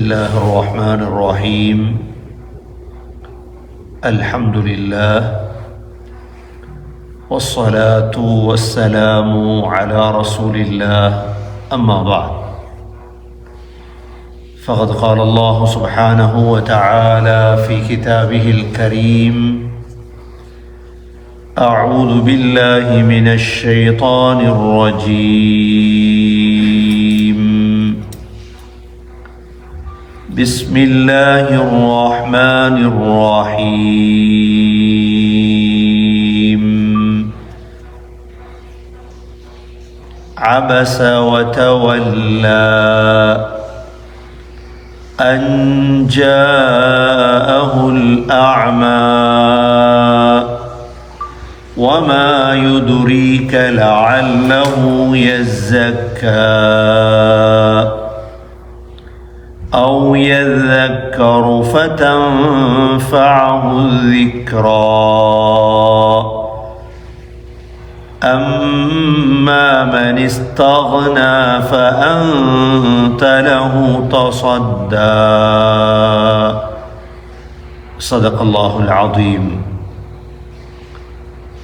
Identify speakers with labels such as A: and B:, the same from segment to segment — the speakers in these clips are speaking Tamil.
A: الله الرحمن الرحيم. الحمد لله والصلاة والسلام على رسول الله. أما بعد، فقد قال الله سبحانه وتعالى في كتابه الكريم: أعوذ بالله من الشيطان الرجيم. بسم الله الرحمن الرحيم. عبس وتولى أن جاءه الأعمى وما يدريك لعله يزكى أو يذكر فتنفعه الذكرى أما من استغنى فأنت له تصدى. صدق الله العظيم.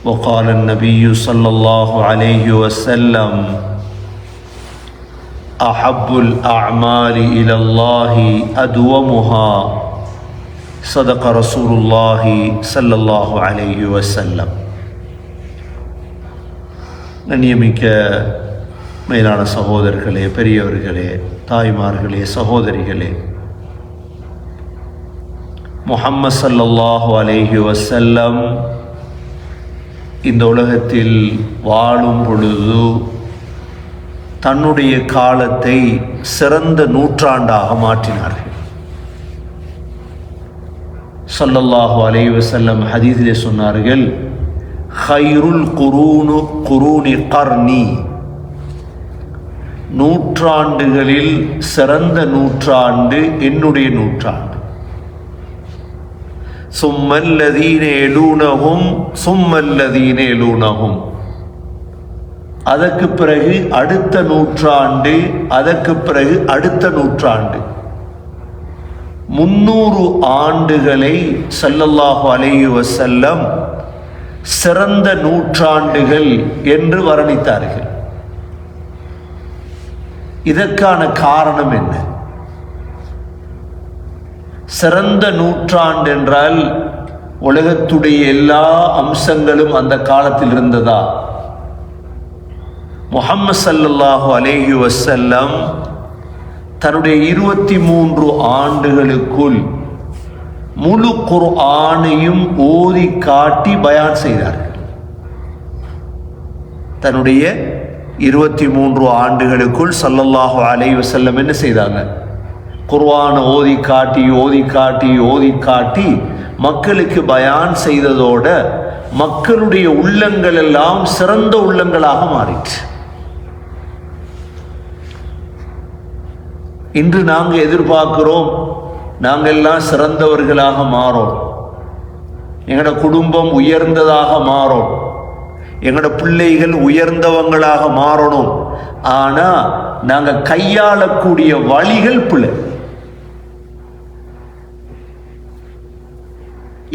A: وقال النبي صلى الله عليه وسلم: أحب الأعمال إلى الله أدومها. صدق رسول الله صلى الله عليه وسلم. கண்ணியமிக்க மேலான சகோதரர்களே, பெரியவர்களே, தாய்மார்களே, சகோதரிகளே, முஹம்மது ஸல்லல்லாஹு அலைஹி வஸல்லம் இந்த உலகத்தில் வாழும் பொழுது தன்னுடைய காலத்தை சிறந்த நூற்றாண்டாக மாற்றினார்கள். ஸல்லல்லாஹு அலைஹி வஸல்லம் ஹதீஸிலே சொன்னார்கள்: ஹைருல் குரூனி கர்னி, நூற்றாண்டுகளில் சிறந்த நூற்றாண்டு என்னுடைய நூற்றாண்டு. சும்மல்லதீன எலூனஹும் சும்மல்லதீன எலூனஹும், அதற்கு பிறகு அடுத்த நூற்றாண்டு, அதற்கு பிறகு அடுத்த நூற்றாண்டு. 300 ஆண்டுகளை ஸல்லல்லாஹு அலைஹி வஸல்லம் சிறந்த நூற்றாண்டுகள் என்று வர்ணித்தார்கள். இதற்கான காரணம் என்ன? சிறந்த நூற்றாண்டு என்றால் உலகத்துடைய எல்லா அம்சங்களும் அந்த காலத்தில் இருந்ததா? முஹம்மது ஸல்லல்லாஹு அலைஹி வஸல்லம் தன்னுடைய 23 ஆண்டுகளுக்குள் முழு குர்ஆனையும் ஓதி காட்டி பயான் செய்தார்கள். தன்னுடைய 23 ஆண்டுகளுக்குள் ஸல்லல்லாஹு அலைஹி வஸல்லம் என்ன செய்தாங்க? குர்ஆனை ஓதி காட்டி ஓதி காட்டி ஓதி காட்டி மக்களுக்கு பயான் செய்ததோட மக்களுடைய உள்ளங்கள் எல்லாம் சிறந்த உள்ளங்களாக மாறிற்று. இன்று நாங்கள் எதிர்பார்க்கிறோம், நாங்கள் எல்லாம் சிறந்தவர்களாக மாறோம், எங்களோட குடும்பம் உயர்ந்ததாக மாறும், எங்களோட பிள்ளைகள் உயர்ந்தவங்களாக மாறணும். ஆனா நாங்கள் கையாளக்கூடிய வழிகள் பிள்ளை.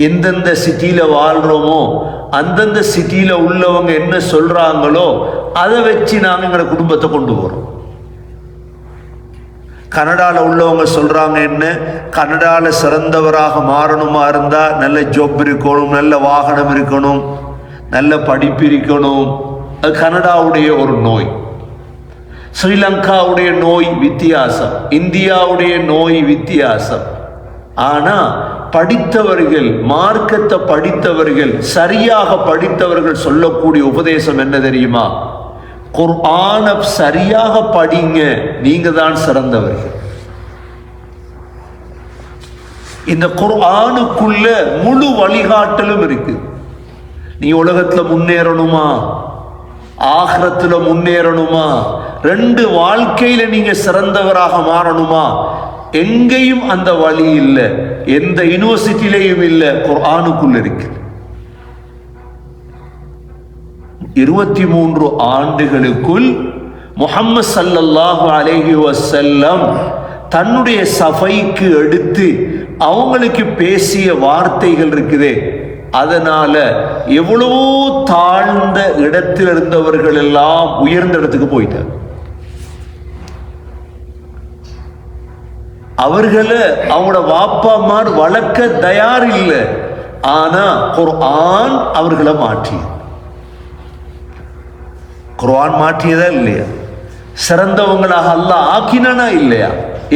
A: எந்தெந்த சிட்டியில வாழ்றோமோ அந்தந்த சிட்டியில உள்ளவங்க என்ன சொல்றாங்களோ அதை வச்சு நாங்கள் எங்களோட குடும்பத்தை கொண்டு போறோம். கனடாவில் உள்ளவங்க சொல்றாங்க என்ன, கனடாவில் சிறந்தவராக மாறணுமா இருந்தா நல்ல ஜாப் இருக்கணும், நல்ல வாகனம் இருக்கணும், நல்ல படிப்பு இருக்கணும். அது கனடாவுடைய ஒரு நோய். ஸ்ரீலங்காவுடைய நோய் வித்தியாசம், இந்தியாவுடைய நோய் வித்தியாசம். ஆனா படித்தவர்கள், மார்க்கத்தை படித்தவர்கள், சரியாக படித்தவர்கள் சொல்லக்கூடிய உபதேசம் என்ன தெரியுமா? குர்ஆன சரியாக படிங்க, நீங்க தான் சிறந்தவர்கள். இந்த குர்ஆனுக்குள்ள முழு வழிகாட்டலும் இருக்கு. நீ உலகத்துல முன்னேறணுமா, ஆகிரத்துல முன்னேறணுமா, 2 வாழ்க்கையில நீங்க சிறந்தவராக மாறணுமா, எங்கேயும் அந்த வழி இல்லை, எந்த யூனிவர்சிட்டியிலையும் இல்லை, குர்ஆனுக்குள்ள இருக்கு. 23 ஆண்டுகளுக்குள் முஹம்மது ஸல்லல்லாஹு அலைஹி வஸல்லம் தன்னுடைய சபைக்கு எடுத்து அவங்களுக்கு பேசிய வார்த்தைகள் இருக்குதே, அதனால எவ்வளவோ தாழ்ந்த இடத்தில் இருந்தவர்கள் எல்லாம் உயர்ந்த இடத்துக்கு போயிட்டார். அவர்களை அவங்களோட வாப்பாமார் வளர்க்க தயார் இல்லை. ஆனா குர்ஆன் அவர்களை மாற்றியது. குர்ஆன் மாற்றியதா இல்லையா? சிறந்தவங்களாக அல்லாஹ் ஆக்கினானா இல்லையா?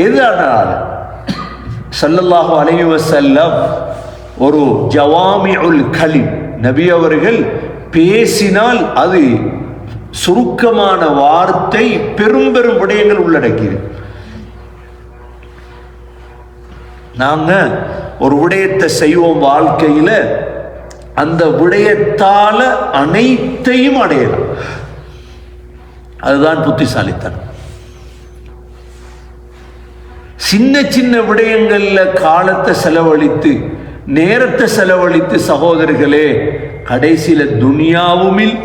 A: எது ஆனால் ஸல்லல்லாஹு அலைஹி வஸல்லம் ஒரு ஜவாமிஉல் கலிம், நபி அவர்கள் பேசினால் அது சுருக்கமான வார்த்தை பெரும் பெரும் விடயங்கள் உள்ளடக்கியது. நாங்க ஒரு விடயத்தை செய்வோம் வாழ்க்கையில, அந்த விடயத்தால அனைத்தையும் அடையலாம். அதுதான் புத்திசாலித்தனம். சின்ன சின்ன விடயங்கள்ல காலத்தை செலவழித்து நேரத்தை செலவழித்து சகோதரர்களே, கடைசியில துனியாவுமில்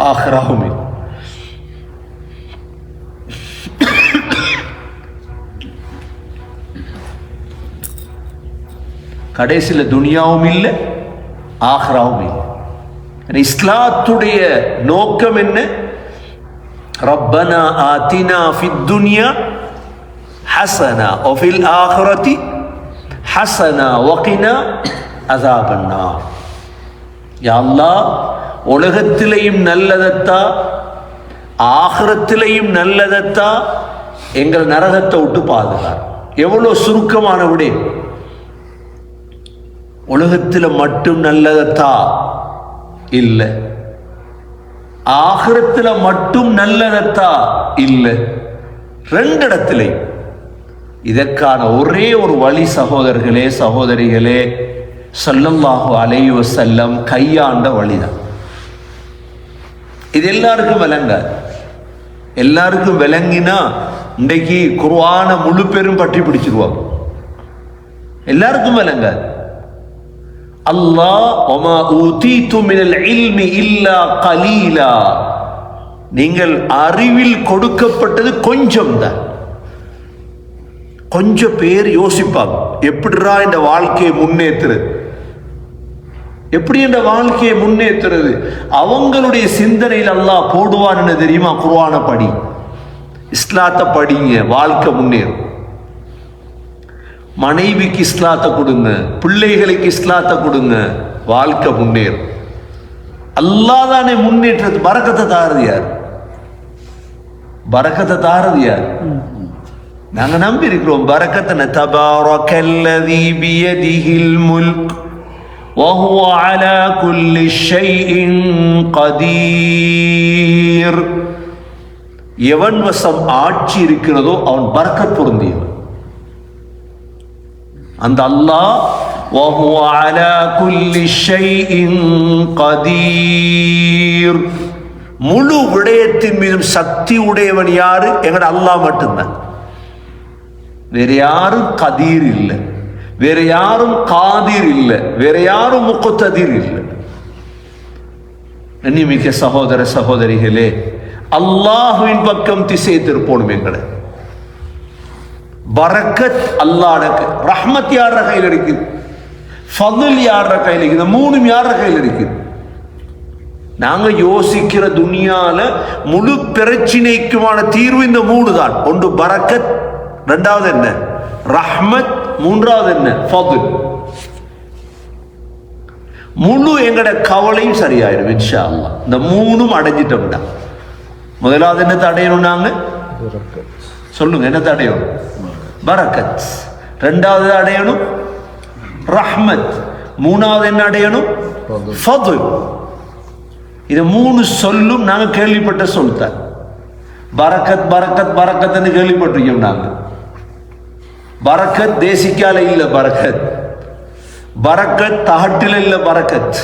A: ஆஹிராவுமில். கடைசியில துனியாவும் இல்லை, ஆஹிராவும் இல்லை. இஸ்லாத்துடைய நோக்கம் என்ன? ரப்பனா ஆத்தினா ஃபித் துன்யா ஹஸனா வ ஃபில் ஆখিরাতি ஹஸனா வ கினா அஸாபன்னார். யா அல்லாஹ், உலகத்திலேயும் நல்லதத்தா ஆகிரத்திலேயும் நல்லதத்தா எங்கள் நரகத்தை விட்டு பாதுகார். எவ்வளவு சுருக்கமான விடயம். உலகத்தில் மட்டும் நல்லதத்தா இல்லை, ஆகிரத்தில் மட்டும் நல்லதத்தா இல்லை, ரெண்டு இடத்திலையும். இதற்கான ஒரே ஒரு வழி சகோதரர்களே சகோதரிகளே, ஸல்லல்லாஹு அலைஹி வஸல்லம் கையாண்ட வழிதான். இது எல்லாருக்கும் விளங்காது. எல்லாருக்கும் விளங்கினா இன்றைக்கு குர்ஆன முழு பேரும் பற்றி பிடிச்சிருவாங்க. எல்லாருக்கும் விளங்காது. அல்லாஹ் வமா ஊதீது மினல் இல்மி இல்லா கலீலா, நீங்கள் அறிவில் கொடுக்கப்பட்டது கொஞ்சம் தான். கொஞ்சம் பேர் யோசிப்பாங்க, எப்படிரா இந்த வாழ்க்கையை முன்னேற்றுறது, எப்படி இந்த வாழ்க்கையை முன்னேற்றுறது. அவங்களுடைய சிந்தனையில் அல்லாஹ் போடுவான்னு தெரியுமா? குர்ஆனை படி, இஸ்லாத்தை படிங்க, வாழ்க்கை முன்னேறும். மனைவிக்கு இஸ்லாத்தை கொடுங்க, பிள்ளைகளுக்கு இஸ்லாத்தை கொடுங்க, வாழ்க்கை முன்னேறும். அல்லாஹ் தானே முன்னேற்றது. பரக்கத்தை தாரது யார்? பரக்கத்தை தாரது யார்? நாங்க நம்பி இருக்கிறோம் பரக்கத்தை. தபாரக்கல்லதி பியதிஹில் முல்க் வஹுவ அலா குல்லி ஷைஇன் கதீர். எவன் வசம் ஆட்சி இருக்கிறதோ அவன் பரக்கத் பொருந்தியவன். அந்த அல்லாஹ் வஹுவ அலா குல்லி ஷைஇன் கதீர், முழு விடயத்தின் மீதும் சக்தி உடையவன் யாரு? எங்கட அல்லாஹ் மட்டும்தான். வேற யாரும் கதீர் இல்லை, வேற யாரும் காதீர் இல்லை, வேற யாரும் முக்ததீர் இல்லை. கண்ணியமிக்க சகோதர சகோதரிகளே, அல்லாஹ்வின் பக்கம் திசை திருப்போம். எங்களை பரக்கத் அல்லாஹ்வுக்கு, ரஹ்மத் யார கையில் இருக்குது, ஃபضல் யார கையில் இருக்குது, மூணும் யார கையில் இருக்குது. நாங்க யோசிக்கிற துனியால முழு பிரச்சனைக்குமான தீர்வு இந்த மூணு தான். ஒன்று பரக்கத், ரெண்டாவது என்ன ரஹ்மத், மூன்றாவது என்ன ஃபضல். முழு எங்கட கவலையும் சரியாயிடும் இன்ஷா அல்லாஹ். இந்த மூணும் அடைஞ்சிட்டோம்னா முதலாவது என்ன அடையணும்? நாங்க சொல்லுங்க, என்ன அடையணும்? பரக்கத். ரெண்டாவது அடையணும் ரஹ்மத். மூணாவது என்ன அடையணும்? ஃபضல். இது மூணு சொல்லும் நாங்க கேள்விப்பட்ட சொல்தான். பரக்கத் பரக்கத் பரக்கத்னு கேள்விப்பட்டிருக்கோம் நாங்க. பரக்கத் தேசிக்கால இல்ல, பரக்கத் பரக்கத் தகட்டில இல்ல, பரக்கத்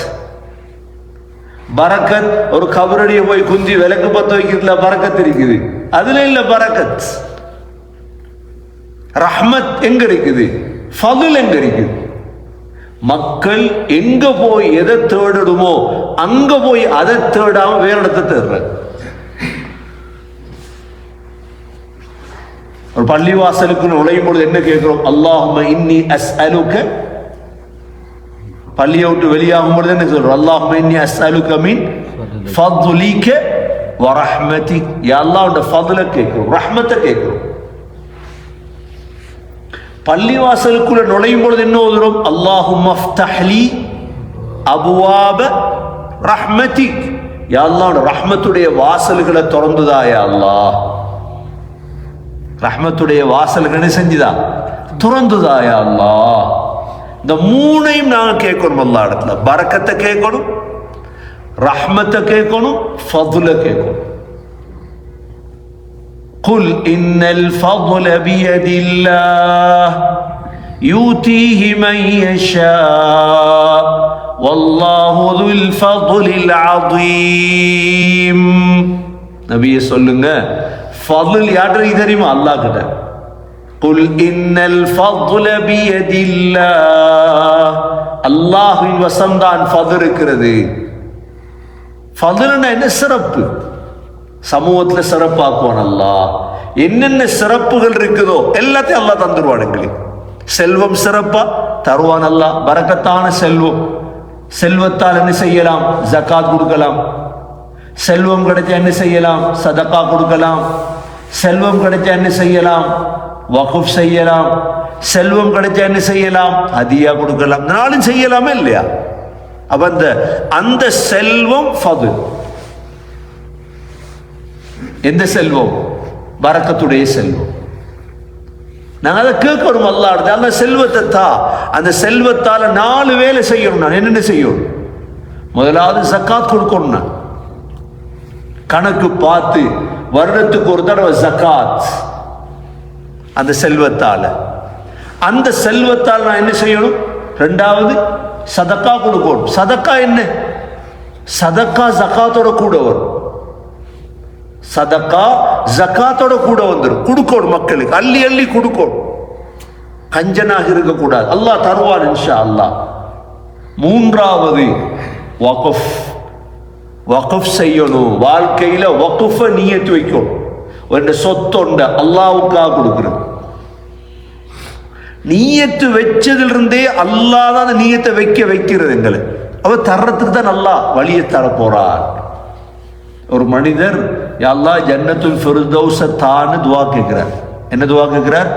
A: பரக்கத் ஒரு கபரடிய போய் குந்தி விளக்கு பத்த வைக்கிறதுல பரக்கத் இருக்குது, அதுல இல்ல பரக்கத். ரஹ்மத் எங்க இருக்குது? ஃபضல் எங்க இருக்குது? மக்கள் எங்க போய் எதை தேடணுமோ அங்க போய் அதை தேடாம வேற இடத்தை தேடுற. ஒரு பள்ளிவாசலுக்கு நுழையும் பொழுது என்ன கேட்கிறோம்? அல்லாஹும்ம இன்னி அஸ்அலுக. பள்ளியை விட்டு வெளியாகும் பொழுது என்ன சொல்றோம்? அல்லாஹும்ம இன்னி அஸ்அலுக மின் ஃபத்லிக வ ரஹ்மதிக். யா அல்லாஹ் உன்னுடைய ஃபத்ல கேட்கிறோம், ரஹ்மத்தை கேட்கிறோம். பள்ளிவாசலுக்குள்ள நுழையும் பொழுது என்ன ஓதுறோம்? அல்லாஹும்ம ஃப்தஹ்லி அபுவாப ரஹ்மதிக். யா அல்லாஹ் ரஹ்மத்துடைய வாசல்களை திறந்துதா யா அல்லாஹ். ரஹ்மத்துடைய வாசல்களை செஞ்சுதா, திறந்துதா யா அல்லாஹ். இந்த மூணையும் நாங்க கேட்கணும். அல்லாஹ் இடத்துல பரக்கத்தை கேட்கணும், ரஹ்மத்தை கேட்கணும், ஃபதுல கேட்கணும். குல் இன்னல் ஃபதுல பியதில்லாஹ் யூதீஹி மன் யஷா வல்லாஹு துல் ஃபதுலில் அதீம். நபியே சொல்லுங்க, ஃபதுல் யாருக்கு தெரியுமா? அல்லாஹ் கிட்ட. குல் இன்னல் ஃபதுல பியதில்லாஹ், அல்லாஹ்வின் வசம்தான் ஃபதுல் இருக்கிறது. ஃபதுல்னா என்ன? சிறப்பு. சமூகத்துல சிறப்பாக்குவான் அல்லாஹ். என்னென்ன சிறப்புகள் இருக்குதோ எல்லாத்தையும் அல்லாஹ் தந்துருவான். எங்களுக்கு செல்வம் சிறப்பா தருவான் அல்லாஹ், பரக்கத்தான செல்வம். செல்வத்தால் என்ன செய்யலாம்? ஜகாத் கொடுக்கலாம். செல்வம் கிடைச்சா என்ன செய்யலாம்? சதகா கொடுக்கலாம். செல்வம் கிடைச்சா என்ன செய்யலாம்? வக்ஃப் செய்யலாம். செல்வம் கிடைச்சா என்ன செய்யலாம்? ஹதியா கொடுக்கலாம். நாளும் செய்யலாமே இல்லையா? அப்ப அந்த செல்வம் ஃபதுல். எந்த செல்வம்? பரக்கத்துடைய செல்வம். நாங்க அதை கேட்கணும் அல்லாஹ். அந்த செல்வத்தை தா. அந்த செல்வத்தால 4 வேலை செய்யணும். நான் என்னென்ன செய்யணும்? முதலாவது ஜக்காத் கொடுக்கணும். நான் கணக்கு பார்த்து வருடத்துக்கு ஒரு தடவை ஜக்காத். அந்த செல்வத்தால அந்த செல்வத்தால் நான் என்ன செய்யணும்? 2வது சதக்கா கொடுக்கணும். சதக்கா என்ன? சதக்கா ஜகாத்தோட கூட வரும். சதக்கா ஜகாத்தோட கூட வந்துடும். கொடுக்கணும் மக்களுக்கு, அள்ளி அள்ளி கொடுக்கணும். கஞ்சனாக இருக்கக்கூடாது. அல்லாஹ் தருவான் இன்ஷா அல்லாஹ். 3வது வக்ஃப். வக்ஃப் செய்யணும். வாழ்க்கையில வக்ஃப நியத்து வைக்கணும். ஒரு சொத்தொண்ட அல்லாஹ்வுக்காக கொடுக்கிறது. நீயத்து வச்சதிலிருந்தே அல்லாஹ் தான் அந்த நீயத்தை வைக்கிறது எங்களை. அவ தர்றதுக்கு தான் அல்லாஹ் வழியை தர போறார். ஒரு மனிதர் யா அல்லாஹ் ஜன்னத்துல் ஃபிர்தௌஸ தான்னு துஆ கேட்கிறார். என்ன துஆ கேட்கிறார்?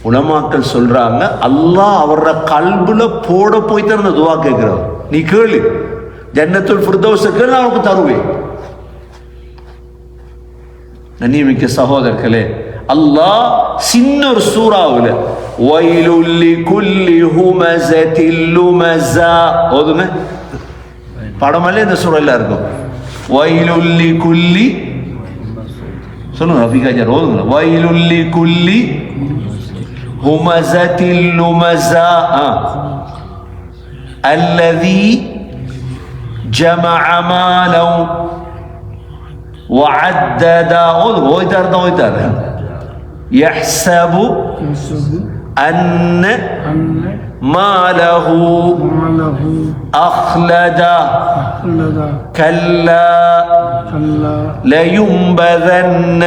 A: உலமாக்கள் சொல்றாங்க அல்லாஹ் அவரோட கல்புல போட போய் தான் அந்த துஆ கேட்கிறார். நீ கேளு, ஜன்னத்துல் ஃபிர்தௌஸ கேளு, நான் உனக்கு தருவேன். நன்னிமிக்க சகோதரர்களே, அல்லாஹ் சின்ன ஒரு சூறாவுல வயலுல் லிகுல்லி ஹுமஸத்தில் லுமஸா ஓதுங்க. படமல்ல இந்த சூறால இருக்கும். வயலுல் லிகுல்லி, சொல்லுங்க ரஃபீகா ஜார் ஓதுங்க. வயலுல் லிகுல்லி ஹுமஸத்தில் லுமஸா அல்லதி ஜமஅ மாலன் وعدد ويتر يحسب أن ماله أخلد كلا لينبذن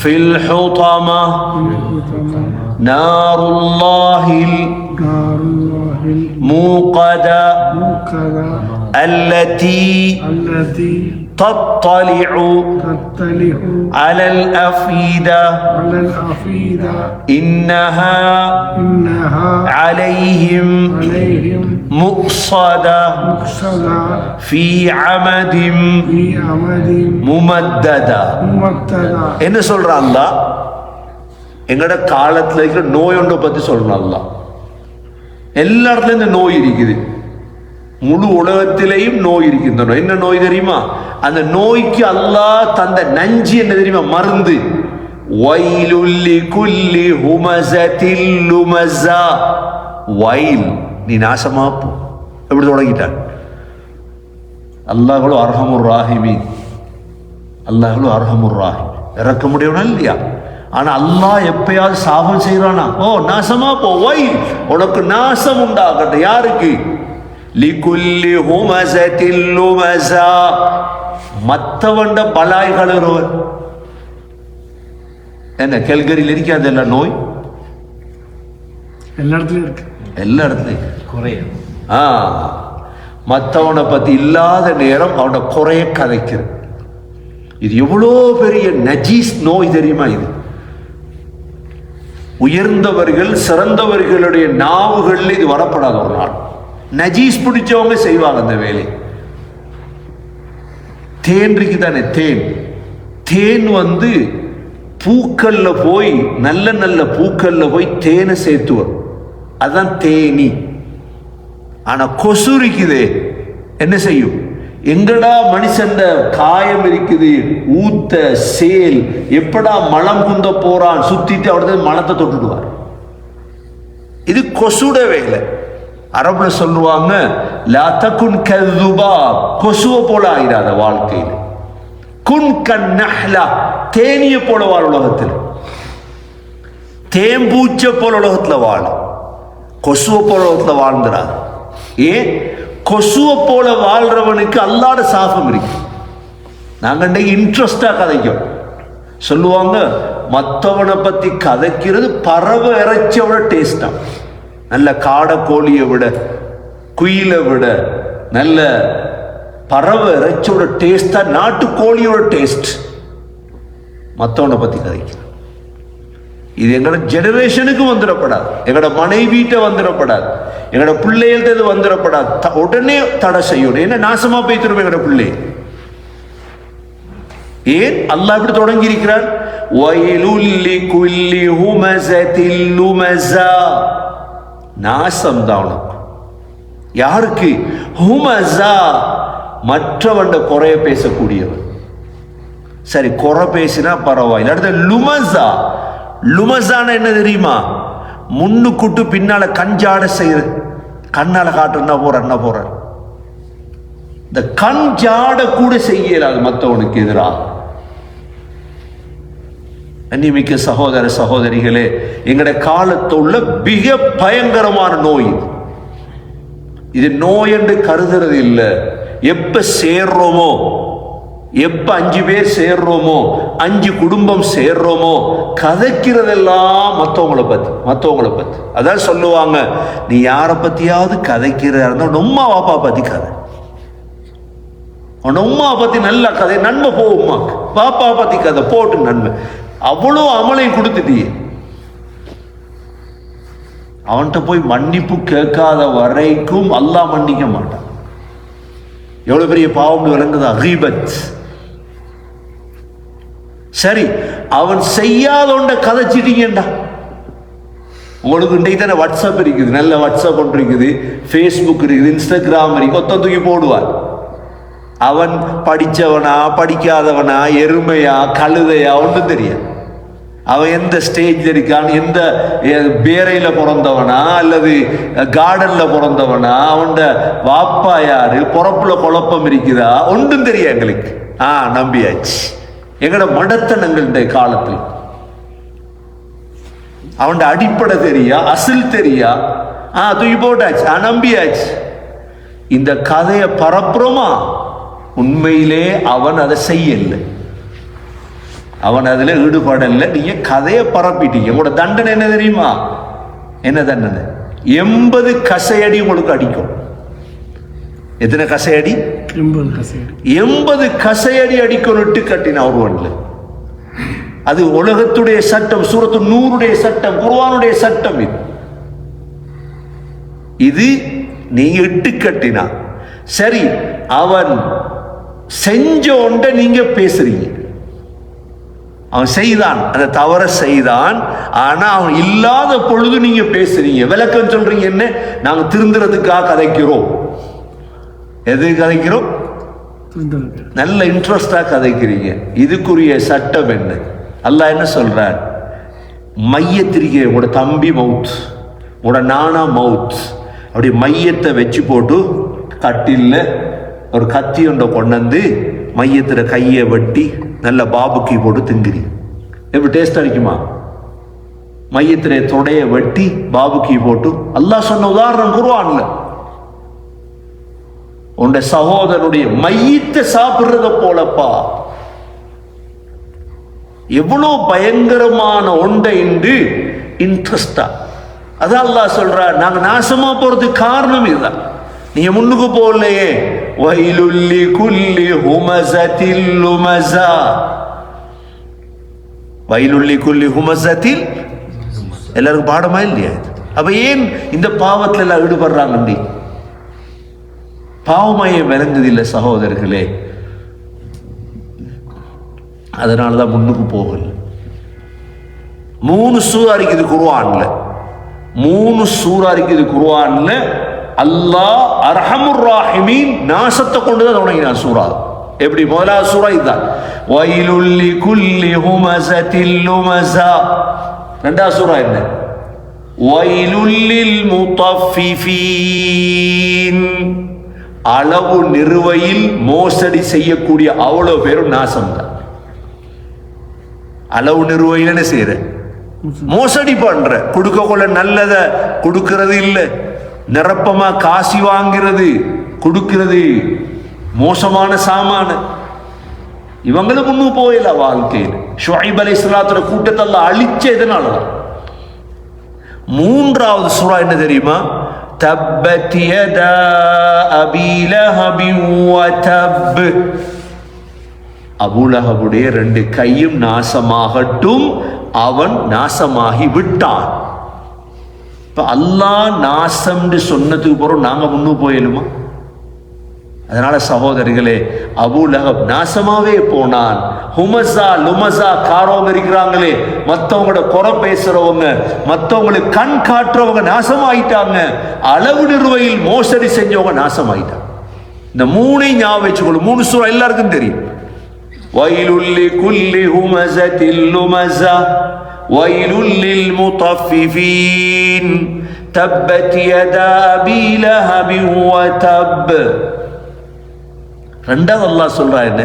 A: في الحطمة نار الله الموقدة التي تطلع على الأفئدة إنها عليهم مؤصدة في عمد ممددة. என்ன சொல்றான் அல்லாஹ்? எங்கட காலத்துல இருக்கிற நோய் ஒன்றை பத்தி சொல்றான் அல்லாஹ். எல்லா இடத்துலயும் இந்த நோய் இருக்குது. முழு உலகத்திலேயும் நோய் இருக்கின்றன. என்ன நோய் தெரியுமா? அந்த நோய்க்கு அல்லாஹ் தந்த நஞ்சு என்ன தெரியுமா? மருந்து. வயலுல் லிகுல்லி ஹுமஸத்தில் லுமஸா. வயல், நீ நாசமா போ. எப்படி தொடங்கிட்டான் அல்லாஹ்வுல் அர்ஹமுர் ராஹிமீன். அல்லாஹ்வுல் அர்ஹமுர் ராஹிம், இறக்க முடியணும் இல்லையா? ஆனா அல்லாஹ் எப்பயாவது சாபம் செய்யறானா? ஓ நாசமா போ, வயல், உனக்கு நாசம் உண்டாகட்டும். யாருக்கு? லிகுல்லி ஹுமஸத்தில் லுமஸா. மற்றவண்ட பலாய்கள் ஒருவர் என்ன கெல்கரியில் இருக்காது எல்லாம் நோய்
B: எல்லா இடத்துலயும் இருக்கு,
A: எல்லா இடத்துலையும்
B: குறைய.
A: மற்றவனை பத்தி இல்லாத நேரம் அவனை குறைய கதைக்கிறது. இது எவ்வளோ பெரிய நஜீஸ் நோய் தெரியுமா? இது உயர்ந்தவர்கள் சிறந்தவர்களுடைய நாவுகள் இது வரப்படாத ஒரு நாள். நஜீஸ் பிடிச்சவங்க செய்வாங்க அந்த வேலை. தேன் இருக்கு தானே, தேன் தேன் பூக்கள்ல போய் நல்ல நல்ல பூக்கள்ல போய் தேனை சேர்த்துவர், அதான் தேனி. ஆனா கொசு இருக்குதே என்ன செய்யும்? எங்கடா மனுஷன் காயம் இருக்குது, ஊத்த சேல் எப்படா மலம் குந்த போறான் சுத்திட்டு அவரது மலத்தை தொட்டுடுவார். இது கொசுட வேலை. அரபுல சொல்லுவாங்க லா தகுன் கதுபா, கொசுவ போல ஆயிராத வாழ்க்கையில். குன் கன்னஹ்லா, தேனிய போல வாழ் உலகத்தில். தேம்பூச்ச போல உலகத்துல வாழ, கொசுவ போல உலகத்துல வாழ்ந்துறாங்க. ஏன்? கொசுவ போல வாழ்றவனுக்கு அல்லாட சாபம் இருக்கு. நாங்க இன்ட்ரெஸ்டா கதைக்கும் சொல்லுவாங்க, மற்றவனை பத்தி கதைக்கிறது பறவை இறைச்சியோட டேஸ்டா, நல்ல காடை கோழியை விட குயிலை விட நல்ல பறவை இறைச்சியோட டேஸ்டா நாட்டு கோழியோட டேஸ்ட் மற்றவனை பத்தி கதைக்கிறது. இது எங்களோட ஜெனரேஷனுக்கு வந்துடப்படாது, எங்களோட மனைவிட்ட வந்துடப்படாது, எங்களோட பிள்ளைகள்ட்ட வந்துடப்படாது. உடனே தடை செய்யணும். என்ன நாசமா போய் திரும்ப எங்களோட பிள்ளை. ஏன் அல்லாஹ் இப்படி தொடங்கி இருக்கிறார்? நாசம் தான் உனக்கு. யாருக்கு? ஹுமஸா, மற்றவண்ட குறைய பேசக்கூடியவன். சரி, குறை பேசினா பரவாயில்ல. அடுத்த லுமஸா. லுமஸான என்ன தெரியுமா? முன்னுக்குட்டு பின்னால கஞ்சாட செய்யறது. கண்ணால காட்டுன்னா போற இந்த கஞ்சாட கூட செய்யலாது மற்றவனுக்கு எதிராக. அந்நிமிக்க சகோதர சகோதரிகளே, எங்களுடைய காலத்தில் உள்ள மிக பயங்கரமான நோய் இது. நோய் என்று கருதுறது இல்லை. எப்ப சேர்றோமோ, எப்ப 5 பேர் சேர்றோமோ, 5 குடும்பம் சேர்றோமோ, கதைக்கிறதெல்லாம் மற்றவங்களை பத்தி. அதான் சொல்லுவாங்க, நீ யாரை பத்தியாவது கதைக்கிறதா இருந்தா உம்மா வாப்பா பத்தி கதை. உம்மா பத்தி நல்ல கதை, நன்மை போ. உமாக்கு பாப்பா பத்தி கதை போட்டு நன்மை. அவ்வளோ அமலையும் கொடுத்துட்டியே. அவன்கிட்ட போய் மன்னிப்பு கேட்காத வரைக்கும் அல்லாஹ் மன்னிக்க மாட்டான். எவ்வளவு பெரிய பாவம் விளங்குதா? கீபத். சரி, அவன் செய்யாத ஒன்றை கதைச்சிட்டீங்கடா. உங்களுக்கு இன்றைக்கு தானே வாட்ஸ்அப் இருக்குது, நல்ல வாட்ஸ்அப் ஒன்று இருக்குது, ஃபேஸ்புக் இருக்குது, இன்ஸ்டாகிராம் இருக்குது. ஒத்த தூக்கி போடுவார். அவன் படித்தவனா படிக்காதவனா, எருமையா கழுதையா ஒன்றும் தெரியாது. அவன் எந்த ஸ்டேஜில் இருக்கான், எந்த பேரையில பிறந்தவனா அல்லது கார்டன்ல பிறந்தவனா, அவன் வாப்பா யாரு, பொறப்புல குழப்பம் இருக்குதா, ஒன்றும் தெரியாது எங்களுக்கு. நம்பியாச்சு. எங்கட மடத்தனங்களுடைய காலத்தில் அவன் அடிப்படை தெரியா, அசில் தெரியா, தூக்கி போட்டாச்சு, நம்பியாச்சு. இந்த கதையை பரப்புறோமா? உண்மையிலே அவன் அதை செய்யல, அவன் அதுல ஈடுபடல. நீங்க கதையை பரப்பிட்டீங்க. உங்களோட தண்டனை என்ன தெரியுமா? என்ன தண்டனை? 80 கசையடி உங்களுக்கு அடிக்கும். எத்தனை கசையடி? 80 கசையடி அடிக்கொண்டு கட்டின ஒருவன்ல. அது உலகத்துடைய சட்டம், சூரத்து நூறுடைய சட்டம், குர்ஆனுடைய சட்டம். இது நீங்க இட்டு கட்டினா சரி. அவன் செஞ்ச ஒன்றை நீங்க பேசுறீங்க. அவன் செய்தான், அந்த தவற செய்தான், ஆனா அவன் இல்லாத பொழுது நீங்க பேசுறீங்க, விளக்கம் சொல்றீங்க. என்ன? நாங்க திருந்துறதுக்காக கதைக்கிறோம். எது கதைக்கிறோம்? நல்ல இன்ட்ரெஸ்டா கதைக்கிறீங்க. இதுக்குரிய சட்டம் என்ன? அல்லாஹ் என்ன சொல்றார்? மையத்திரிக்கை, உங்களோட தம்பி மவுத், உங்களோட நானா மவுத், அப்படி மையத்தை வச்சு போட்டு கட்டில்ல ஒரு கத்தி ஒன்றை கொண்டு மையத்துல கையை வெட்டி நல்ல பாபுக்கி போட்டு திங்கிரி. எப்படி டேஸ்ட் அடிக்குமா? மையத்திலே தொடைய வெட்டி பாபுக்கி போட்டு. அல்லாஹ் சொன்ன உதாரணம் குர்ஆன்ல. உன்ட சகோதரனுடைய மையத்தை சாப்பிடுறத போலப்பா. எவ்வளோ பயங்கரமான ஒன்றை என்று இன்ட்ரெஸ்டா. அதான் அல்லாஹ் சொல்றார், நாங்க நாசமா போறதுக்கு காரணம் இதுதான். நீங்க முன்னுக்கு போகலையே. வயலுல்லி குல்லி ஹுமஸத்தில் லுமஸா, வயலுல்லி குல்லி ஹுமஸத்தில். எல்லாருக்கும் பாடமா இல்லையா? அப்ப ஏன் இந்த பாவத்தில் எல்லாம் ஈடுபடுறாங்க? பாவமாயே விளங்குதில்லை சகோதரர்களே. அதனாலதான் முன்னுக்கு போகல. 3 சூரா இருக்குது குர்ஆன்ல, 3 சூரா இருக்குது குர்ஆன்ல. அல்லாஹ் அர்ஹமுர் ராஹிமீன் நாசத்தை கொண்டுதான் தொடங்கினான் சூரா. எப்படி? முதலாவது சூரா இதுதான், வயலுல் லிகுல்லி ஹுமஸத்தில் லுமஸா. இரண்டாவது சூரா என்ன? வயலுல் லில் முத்தஃபிஃபீன். அளவு நிறுவையில் மோசடி செய்யக்கூடிய அவ்வளவு பேரும் நாசம் தான். அளவு நிறுவையில் என்ன செய்யற? மோசடி பண்ற. கொடுக்க கொள்ள நல்லத கொடுக்கிறது இல்லை, நிரப்பமா காசி வாங்கிறது, கொடுக்கிறது மோசமான சாமான. இவங்களும் முன்னும் போயில வாழ்க்கையில். ஷுஐப் அலைஹிஸ்ஸலாத்தோட கூட்டத்தை எல்லாம் அழிச்ச இதனாலதான். 3வது சூரா என்ன தெரியுமா? தப்பத் யதா அபீ லஹப் வ தப். அபூலஹபுடைய 2 கையும் நாசமாகட்டும், அவன் நாசமாகி விட்டான். இப்ப அல்லாஹ் நாசம் சொன்னதுக்கு பிறகு நாங்க முன்னு போயிடுமா? அதனால சகோதரிகளே, அபூலஹப் நாசமாவே போனான். ஹுமஸா லுமஸா காரோங்க இருக்கிறாங்களே, மற்றவங்களோட குறை பேசுறவங்க, மற்றவங்களுக்கு கண் காட்டுறவங்க நாசமாயிட்டாங்க. அளவு நிறுவையில் மோசடி செஞ்சவங்க நாசமாயிட்டாங்க. இந்த 3ஐயும் ஞாபகம் வச்சுக்கொள்ளும். 3 சூரா எல்லாருக்கும் தெரியும். வயலுல் லிகுல்லி ஹுமஸத்தில் லுமஸா வயலுல் லில் முத்தஃபிஃபீன் தப்பத் யதா அபீ லஹப் வ தப். ரெண்டாவது அல்லாஹ் சொல்றா என்ன?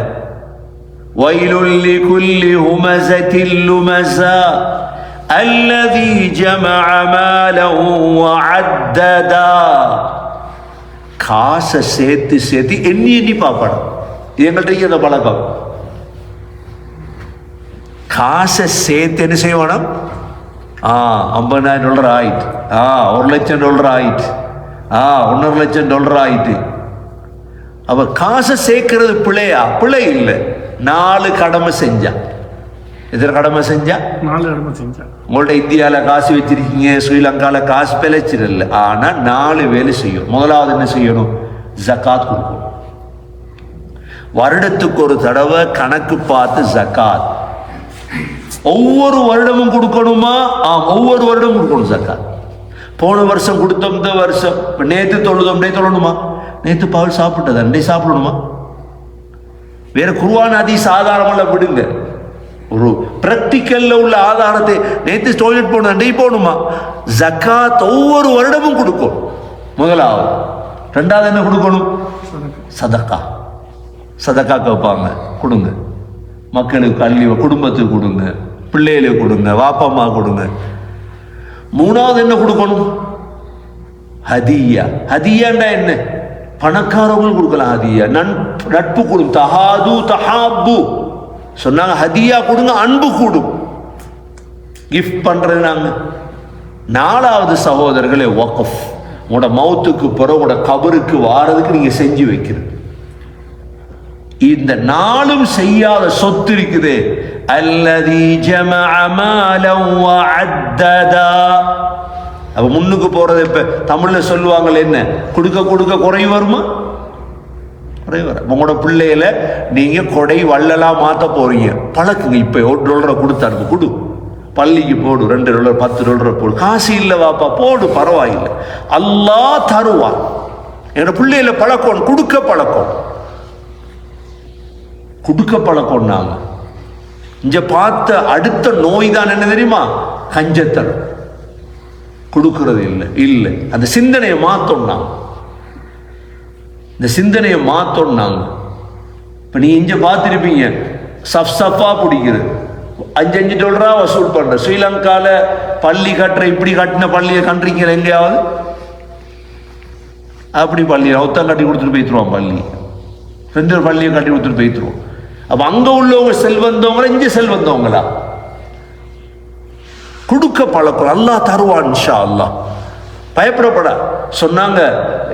A: வயலுல் லிகுல்லி ஹுமஸத்தில் லுமஸா அல்லதீ ஜமஅ மாலன் வ அத்ததா. காசை சேர்த்து சேர்த்து எண்ணி எண்ணி பார்க்கணும். எங்கள்கிட்ட அந்த பழக்கம். காசை சேர்த்து என்ன செய்யணும்? $50,000 ஆயிட்டு, $1,00,000 ஆயிட்டு, $1,50,000 ஆயிட்டு. அவ காசை சேர்க்கிறது பிழையா? பிழை இல்லை. 4 கடமை செஞ்சா. எத்தனை கடமை செஞ்சா?
B: 4 கடமை செஞ்சா.
A: உங்கள்ட்ட இந்தியாவில் காசு வச்சிருக்கீங்க, ஸ்ரீலங்காவில் காசு பிழைச்சிடல. ஆனா 4 வேலை செய்யும். முதலாவது என்ன செய்யணும்? ஜகாத் கொடுக்கணும். வருடத்துக்கு ஒரு தடவை கணக்கு பார்த்து ஜகாத். ஒவ்வொரு வருடமும் கொடுக்கணுமா? ஒவ்வொரு வருடமும் கொடுக்கணும் ஜகாத். போன வருஷம் கொடுத்தோம், இந்த வருஷம். நேற்று தொழுதோம், நேற்று தொழணுமா? நேற்று பால் சாப்பிட்டது அண்டை சாப்பிடணுமா? வேற குர்ஆன் ஹதீஸ் ஆதாரமெல்லாம் விடுங்க. ஒரு பிராக்டிக்கல்ல உள்ள ஆதாரத்தை, நேற்று டாய்லெட் போகணும் அண்டை போகணுமா? ஜகாத் ஒவ்வொரு வருடமும் கொடுக்கும். முதலாவது. ரெண்டாவது என்ன கொடுக்கணும்? சதக்கா. சதக்கா கேட்பாங்க, கொடுங்க. மக்களுக்கு அள்ளி, குடும்பத்துக்கு கொடுங்க, பிள்ளைகளுக்கு கொடுங்க, வாப்பம்மா கொடுங்க. 3வது என்ன கொடுக்கணும்? ஹதியா. ஹதியாண்டா என்ன? பணக்காரவங்களுக்கு கொடுக்கலாம் ஹதியா. நட்பு கொடுங்க. தஹாது தஹாபு சொன்னாங்க. ஹதியா கொடுங்க, அன்பு கூடும். கிஃப்ட் பண்றது நாங்க. 4வது சகோதரர்களே வக்ஃப். உங்களோட மௌத்துக்கு பிறகு உங்களோட கபருக்கு வாரதுக்கு நீங்க செஞ்சு வைக்கிறது. இந்த 4ம் செய்யாத சொத்து இருக்குது. அல்லதி ஜமஅ மாலன் வ அத்ததா. அப்ப முன்னுக்கு போறது. இப்ப தமிழ்ல சொல்லுவாங்கல்ல, என்ன கொடுக்க கொடுக்க குறை வருமா? குறை வர. உங்களோட பிள்ளையில நீங்க கொடை வள்ளலா மாத்த போறீங்க, பழக்குங்க. இப்ப $1 கொடுத்தாரு, கொடு. பள்ளிக்கு போடு, $2 $10 போடு. காசு இல்ல வாப்பா, போடு, பரவாயில்லை, அல்லாஹ் தருவான். என்னோட பிள்ளையில பழக்கம், கொடுக்க பழக்கம், கொடுக்க பழக்கம். நாங்க இங்க பார்த்த அடுத்த நோய் தான் என்ன தெரியுமா? கஞ்சத்தனம். கொடுக்கிறது இல்லை. இல்லை, அந்த சிந்தனையை மாத்தோம் நாங்க. இந்த சிந்தனையை மாத்தோம் நாங்க. இப்ப நீ இங்க பார்த்திருப்பீங்க, சஃபா பிடிக்கிறது, $5 வசூல் பண்ற. ஸ்ரீலங்கால பள்ளி கட்டுற, இப்படி கட்டின பள்ளியை கண்டுறீங்க எங்கேயாவது? அப்படி பள்ளியை ஒத்தம் கட்டி கொடுத்துட்டு போய்த்துருவான். பள்ளி 2 பள்ளியை கட்டி கொடுத்துட்டு போய்த்துருவோம். அப்ப அங்க உள்ளவங்க செல்வந்தவங்களா இங்க செல்வந்தவங்களா? கொடுக்க பழக்கம். அல்லாஹ் தருவான் இன்ஷா அல்லாஹ், பயப்படப்பட சொன்னாங்க.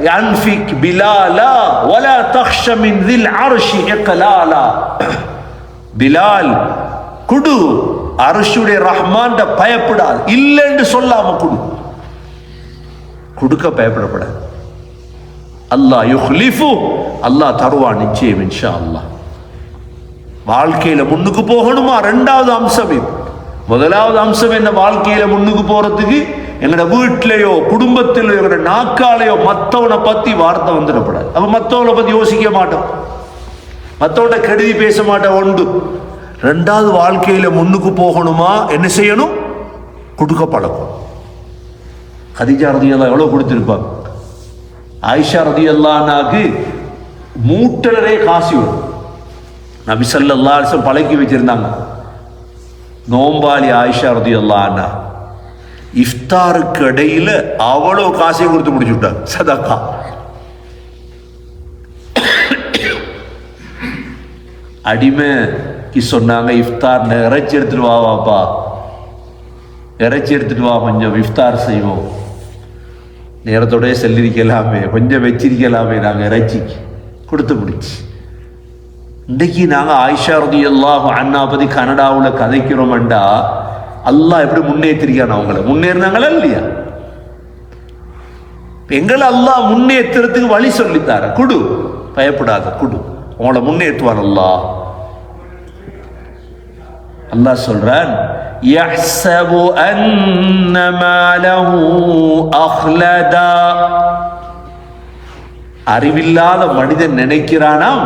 A: யன்ஃபிக் பிலாலா வலா தக்ஷ மின் தில் அர்ஷி இக்லாலா. பிலால் குடு, அர்ஷுடைய ரஹ்மான் பயப்படாது, இல்லைன்னு சொல்லாம குடு. கொடுக்க பயப்படப்படாது. அல்லாஹ் யுஹ்லிஃபு, அல்லாஹ் தருவான் நிச்சயம் இன்ஷா அல்லாஹ். வாழ்க்கையில முன்னுக்கு போகணுமா? ரெண்டாவது அம்சம் இது. முதலாவது அம்சம் என்ன? வாழ்க்கையில முன்னுக்கு போறதுக்கு எங்களோட வீட்டிலேயோ குடும்பத்திலேயோ எங்களோட நாக்காலேயோ மற்றவனை பத்தி வார்த்தை வந்துடப்படாது. அப்ப மற்றவனை பத்தி யோசிக்க மாட்டோம், மற்றவனை கெடுதி பேச மாட்டோம். ஒன்று. ரெண்டாவது, வாழ்க்கையில முன்னுக்கு போகணுமா என்ன செய்யணும்? கொடுக்க பழக்கம். கதீஜா ரலியல்லாஹு எவ்வளவு கொடுத்திருப்பாங்க. ஆயிஷா ரலியல்லாஹு அன்ஹாக்கு மூட்டலரே காசு வரும். நபி ஸல்லல்லாஹு அலைஹி வஸல்லம் பழக்கி வச்சிருந்தாங்க. நோம்பாளி ஆயிஷா ரலியல்லாஹு அன்ஹா இஃப்தாருக்கு இடையில அவ்வளவு காசையும் கொடுத்து முடிச்சு விட்டாங்க, சதகா. அடிமைக்கு சொன்னாங்க, இஃப்தார் இறைச்சி எடுத்துட்டு வா வாப்பா, இறைச்சி எடுத்துட்டு வா, கொஞ்சம் இஃப்தார் செய்வோம். நேரத்தோடய செல்லிருக்கலாமே, கொஞ்சம் வச்சிருக்கலாமே, நாங்கள் இறைச்சிக்கு கொடுத்து முடிச்சு. இன்றைக்கு நாங்கள் ஆயிஷா ரலியல்லாஹு அன்ஹா பத்தி கனடாவில் கதைக்கிறோம்டா, அல்லாஹ் எப்படி முன்னேற்றிருக்கான் அவங்கள. முன்னேறினாங்களா இல்லையா? எங்களை அல்லாஹ் முன்னேற்றத்துக்கு வழி சொல்லித்தார. குடு, பயப்படாத, குடு, உங்களை முன்னேற்றுவார் அல்லாஹ். அல்லாஹ் சொல்றான், யஹ்ஸபு அன்ன மாலஹு அஹ்லதா. அறிவில்லாத மனிதன் நினைக்கிறானாம்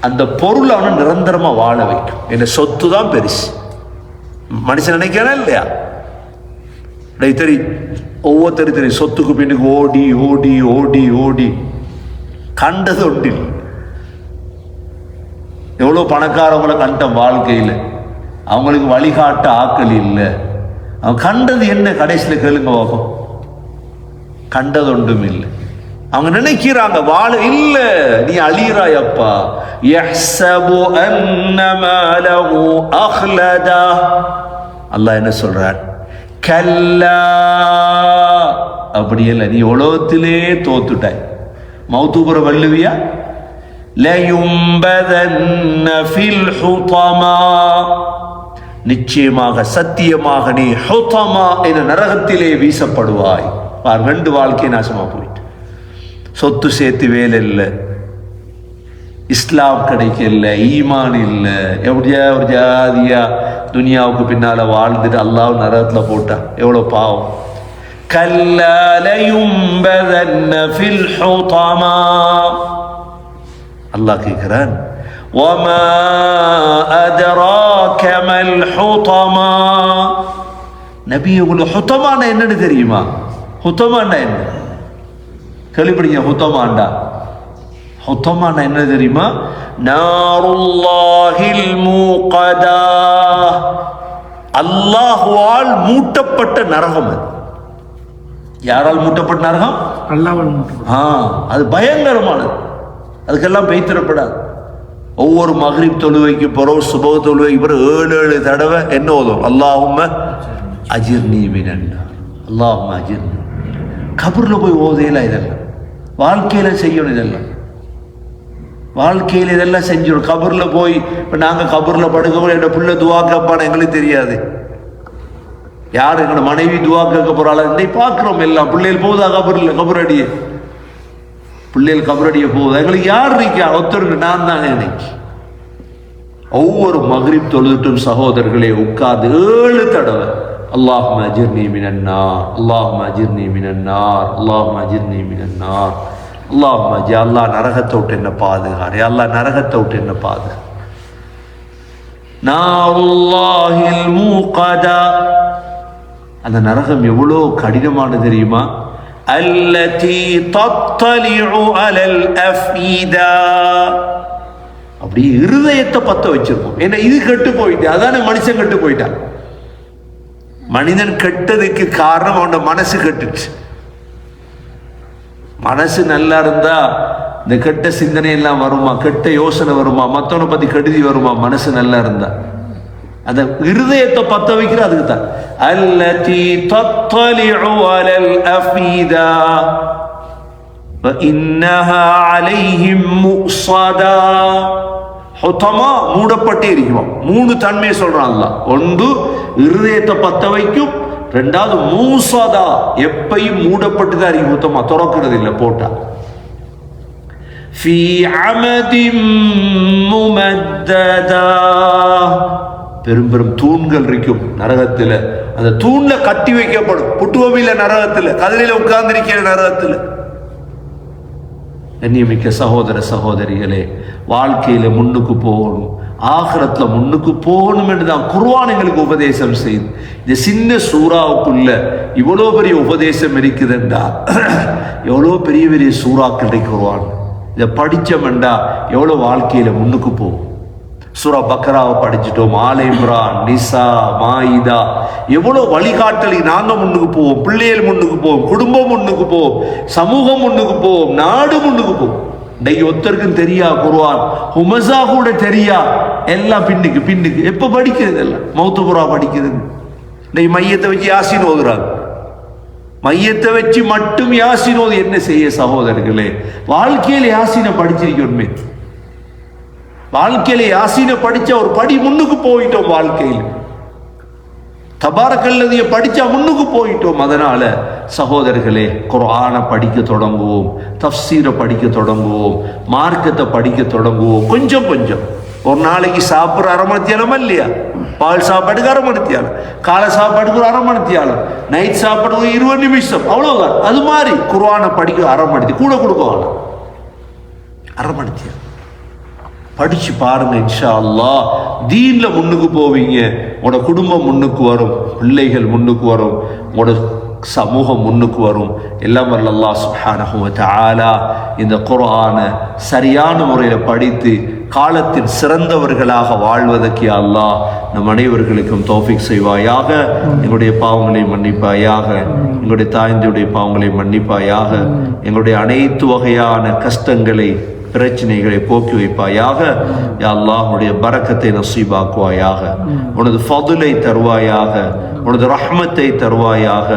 A: அந்த பொருள் அவனை நிரந்தரமா வாழ வைக்கும். என் சொத்து தான் பெருசு. மனுஷன் நினைக்கிறானா இல்லையா? ஒவ்வொருத்தரும் தெரியும், சொத்துக்கு பின்னுக்கு ஓடி ஓடி ஓடி ஓடி கண்டது ஒன்றில். எவ்வளோ பணக்காரவங்களை கண்டம் வாழ்க்கையில், அவங்களுக்கு வழிகாட்ட ஆக்கள் இல்லை. அவன் கண்டது என்ன? கடைசியில் கேளுங்க பார்ப்போம். கண்டது ஒன்றும் இல்லை. அவங்க நினைக்கிறாங்க வாழ இல்ல, நீ அழிறாயப்பா. யஹ்ஸபு அன்ன மாலஹு அஹ்லதா. அல்லாஹ் என்ன சொல்றார்? கல்லா, அப்படி இல்லை, நீ உலகத்திலே தோத்துட்டாய். மௌத்துபுர வள்ளுவியா? லயும்பதன்ன ஃபில் ஹுதமா. நிச்சயமாக சத்தியமாக நீ ஹுதமா என்ற நரகத்திலே வீசப்படுவாய். ரெண்டு வாழ்க்கை நாசமா போயிட்டு. சொத்து சேர்த்து வேலை இல்லை, இஸ்லாம் கிடைக்கல, ஈமான் இல்லை, எப்படியா ஒரு ஜாதியா துனியாவுக்கு பின்னால வாழ்ந்துட்டு அல்லாஹ் நரகத்துல போட்டா எவ்வளவு பாவம். கல்லா லயும்பதன்ன ஃபில் ஹுதமா. அல்லாஹ் கேட்கிறான், வமா அத்ராக மல் ஹுதமா. நபி, உங்களுக்கு ஹுதமான என்னன்னு தெரியுமா? ஹுதமான என்ன கேள்விப்படிங்க. ஹுதமாண்டா, ஹுதமான என்ன தெரியுமா? நாருல்லாஹில் மூகதா. அல்லாஹ்வால் மூட்டப்பட்ட நரகம். அது யாரால் மூட்டப்பட்ட நரகம்? அல்லாஹ்வால் மூட்டப்பட்ட. அது பயங்கரமானது. அதுக்கெல்லாம் பெய்திடப்படாது. ஒவ்வொரு மக்ரிப் தொழுவைக்கு பிறகு சுபஹ் தொழுவைக்கு பிறகு 7 தடவை என்ன ஓதும்? அல்லாஹும்ம அஜிர்னி மினன் நார், அல்லாஹும்ம அஜிர்னி. கபர்ல போய் ஓதையில இதெல்லாம் வாழ்க்கையில செய்யணும். இதெல்லாம் வாழ்க்கையில் இதெல்லாம் செஞ்சிடும். கபர்ல போய் இப்போ நாங்கள் கபர்ல படுக்க என்னோட பிள்ளை துவா கேட்பான்னு எங்களுக்கு தெரியாது. யார் எங்களோட மனைவி துவா கேட்க போறாள் இன்னைக்கு பார்க்குறோம். எல்லாம் பிள்ளைகள் போகுதா கபரில், கபரடியே பிள்ளைகள் கபரடிய போகுதா? எங்களுக்கு யார் இருக்கா? ஒருத்தருக்கு நான் தானே. இன்னைக்கு ஒவ்வொரு மக்ரிப் தொழுதுட்டும் சகோதரர்களே உட்கார்ந்து 7 தடவை அல்லாஹும்ம அஜிர்னி மினன் நார், அல்லாஹும்ம அஜிர்னி மினன் நார், அல்லாஹும்ம அஜிர்னி மினன் நார், அல்லாஹும்ம அஜி. அல்லாஹ் நரகத்தை விட்டு என்ன பாதுகாரு, அல்லாஹ் நரகத்தை விட்டு என்ன பாதுகா. நாருல்லாஹில் மூகதா. அந்த நரகம் எவ்வளோ கடினமானது தெரியுமா? அல்லதி தத்தலிஉ அலல் அஃபீதா. அப்படி இருதயத்தை பத்த வச்சிருக்கும். ஏன்னா இது கெட்டு போயிட்டு, அதானே மனுஷன் கெட்டு போயிட்டான். மனிதன் கெட்டதுக்கு காரணம் அவனோட மனசு கெட்டுச்சு. மனசு நல்லா இருந்தா இந்த கெட்ட சிந்தனை எல்லாம் வருமா, கெட்ட யோசனை வருமா, மற்றவனை பத்தி கெடுதி வருமா? மனசு நல்லா இருந்தா அந்த இருதயத்தை பத்த வைக்கிற அதுக்கு தான் அல்லதி தத்தலிஉ அலல் அஃபீதா வ இன்னஹா அலைஹிம் முஸதா. ஹுதமா மூடப்பட்டே இருக்குமா. 3 தன்மையை சொல்றான் அல்லாஹ். ஒன்று இருதயத்தை பத்த வைக்கும், ரெண்டாவது மூசதா எப்பையும் மூடப்பட்டு தான் இருக்கு, ஹுதமா திறக்கிறது இல்லை போட்டா. ஃபீ அமதின் முமத்ததா பெரும் பெரும் தூண்கள் இருக்கும் நரகத்தில். அந்த தூண்ல கட்டி வைக்கப்படும். புட்டுவமில்ல நரகத்தில், கதிரையில உட்கார்ந்திருக்கிற நரகத்தில். கண்ணியமிக்க சகோதர சகோதரிகளே, வாழ்க்கையில முன்னுக்கு போகணும், ஆகிரத்துல முன்னுக்கு போகணும் என்றுதான் குர்ஆன் எங்களுக்கு உபதேசம் செய்து. இந்த சின்ன சூறாவுக்குள்ள இவ்வளோ பெரிய உபதேசம் இருக்குதுண்டா, எவ்வளோ பெரிய பெரிய சூறாக்கள் குர்ஆன். இதை படிச்சோம்டா எவ்வளோ வாழ்க்கையில முன்னுக்கு போகும். சூரா பக்ராவை படிச்சுட்டோம், ஆல இம்ரான், நிசா, மாயிதா, எவ்வளவு வழிகாட்டலை நாங்க முன்னுக்கு போவோம். பிள்ளைகள் முன்னுக்கு போவோம், குடும்பம் முன்னுக்கு போவோம், சமூகம் முன்னுக்கு போவோம், நாடு முன்னுக்கு போவோம். இன்னைக்கு ஒருத்தருக்கும் தெரியா குர்ஆன், ஹுமஸா கூட தெரியா, எல்லாம் பின்னுக்கு பின்னுக்கு. எப்ப படிக்கிறது? எல்லாம் மௌத்து புறா படிக்கிறது. இன்னைக்கு மையத்தை வச்சு யாசின் ஓதுறாங்க. மையத்தை வச்சு மட்டும் யாசின் ஓது என்ன செய்ய சகோதரர்களே? வாழ்க்கையில் யாசினை படிச்சிருக்கணுமே. வாழ்க்கையில யாசீனை படிச்ச ஒரு படி முன்னுக்கு போயிட்டோம். வாழ்க்கையில் தபாரக்கல்லதிய படிச்சா முன்னுக்கு போயிட்டோம். அதனால சகோதரர்களே, குர்ஆனை படிக்க தொடங்குவோம், தஃப்சீரை படிக்க தொடங்குவோம், மார்க்கத்தை படிக்க தொடங்குவோம். கொஞ்சம் கொஞ்சம். ஒரு நாளைக்கு சாப்பிட்ற அரை மணித்தியாலம் இல்லையா? பால் சாப்பாட்டுக்கு அரை மணித்தியாலம், காலை சாப்பாட்டுக்கு ஒரு அரை மணித்தியாலம், நைட் சாப்பாட்டுக்கு 20 நிமிஷம், அவ்வளவுதான். அது மாதிரி குர்ஆனை படிக்க அரை மணித்தி கூட கொடுக்க அரை மணித்தியாலம் படிச்சு பாருங்க. இன்ஷா அல்லாஹ் தீன்ல முன்னுக்கு போவீங்க. உங்களோட குடும்பம் முன்னுக்கு வரும், பிள்ளைகள் முன்னுக்கு வரும், உங்களோட சமூகம் முன்னுக்கு வரும். எல்லாம் வல்ல அல்லாஹ் சுப்ஹானஹு வ தஆலா இந்த குர்ஆனை சரியான முறையில் படித்து காலத்தின் சிறந்தவர்களாக வாழ்வதற்கு அல்லாஹ் நம் அனைவர்களுக்கும் தௌஃபீக் செய்வாயாக. எங்களுடைய பாவங்களை மன்னிப்பாயாக, எங்களுடைய தாய்ந்தருடைய பாவங்களை மன்னிப்பாயாக, எங்களுடைய அனைத்து வகையான கஷ்டங்களை பிரச்சனைகளை போக்கி வைப்பாயாக. யா அல்லாஹ் உன்னுடைய பரக்கத்தை நசீபாக்குவாயாக, உனது ஃபதுலை தருவாயாக, உனது ரஹ்மத்தை தருவாயாக.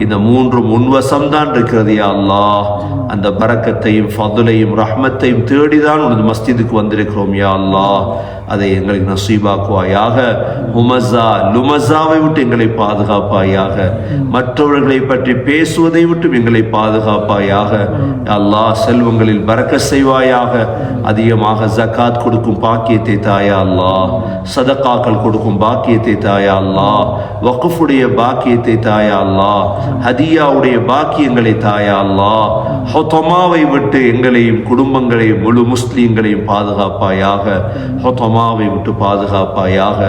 A: இந்த 3 முன்வசம்தான் இருக்கிறது யா அல்லாஹ். அந்த பரக்கத்தையும் ஃபதுலையும் ரஹ்மத்தையும் தேடிதான் உனது மஸ்ஜிதுக்கு வந்திருக்கிறோம் யா அல்லாஹ். அதை எங்களுக்கு நசீபாக்குவாயாக. ஹுமஸா லுமஸாவை விட்டு எங்களை பாதுகாப்பாயாக, மற்றவர்களை பற்றி பேசுவதை விட்டு எங்களை பாதுகாப்பாயாக. அல்லாஹ் செல்வங்களில் பரக்கத் செய்வாயாக. அதிகமாக ஜகாத் கொடுக்கும் பாக்கியத்தை தாயா அல்லாஹ், சதகாக்கள் கொடுக்கும் பாக்கியத்தை தாயா அல்லாஹ், வக்ஃபுடைய பாக்கியத்தை தாயா அல்லாஹ், ஹதியாவுடைய பாக்கியங்களை தாயா அல்லாஹ். ஹுதமாவை விட்டு எங்களையும் குடும்பங்களையும் முழு முஸ்லீம்களையும் பாதுகாப்பாயாக. ஹுதமாவை விட்டு பாதுகாப்பாயாக.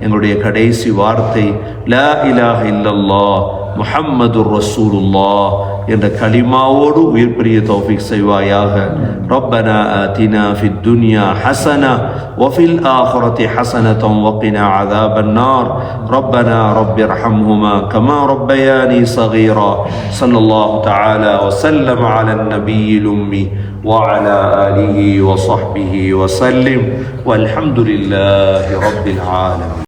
A: எங்களுடைய கடைசி வார்த்தை லா இலாஹ இல்லல்லாஹ் முஹம்மதுர் ரசூலுல்லாஹ் என்ற கலிமாவோடு உயிர் பிரிய தௌஃபீக் செய்வாயாக. ரப்பனா ஆதினா ஃபித் துன்யா ஹஸனா வ ஃபில் ஆখিরাতি ஹஸனத்தன் வ கினா அஸாபன் நார். ரப்பனா ரப்பிர்ஹம்ஹுமா கமா ரப்பயானி ஸகீரா. ஸல்லல்லாஹு தஆலா வ ஸல்லம அலன் நபிய்யில் உம்மி வ அலா ஆலிஹி வ ஸஹ்பிஹி வ ஸல்லிம் வல்ஹம்துலில்லாஹி ரப்பில் ஆலமீன்.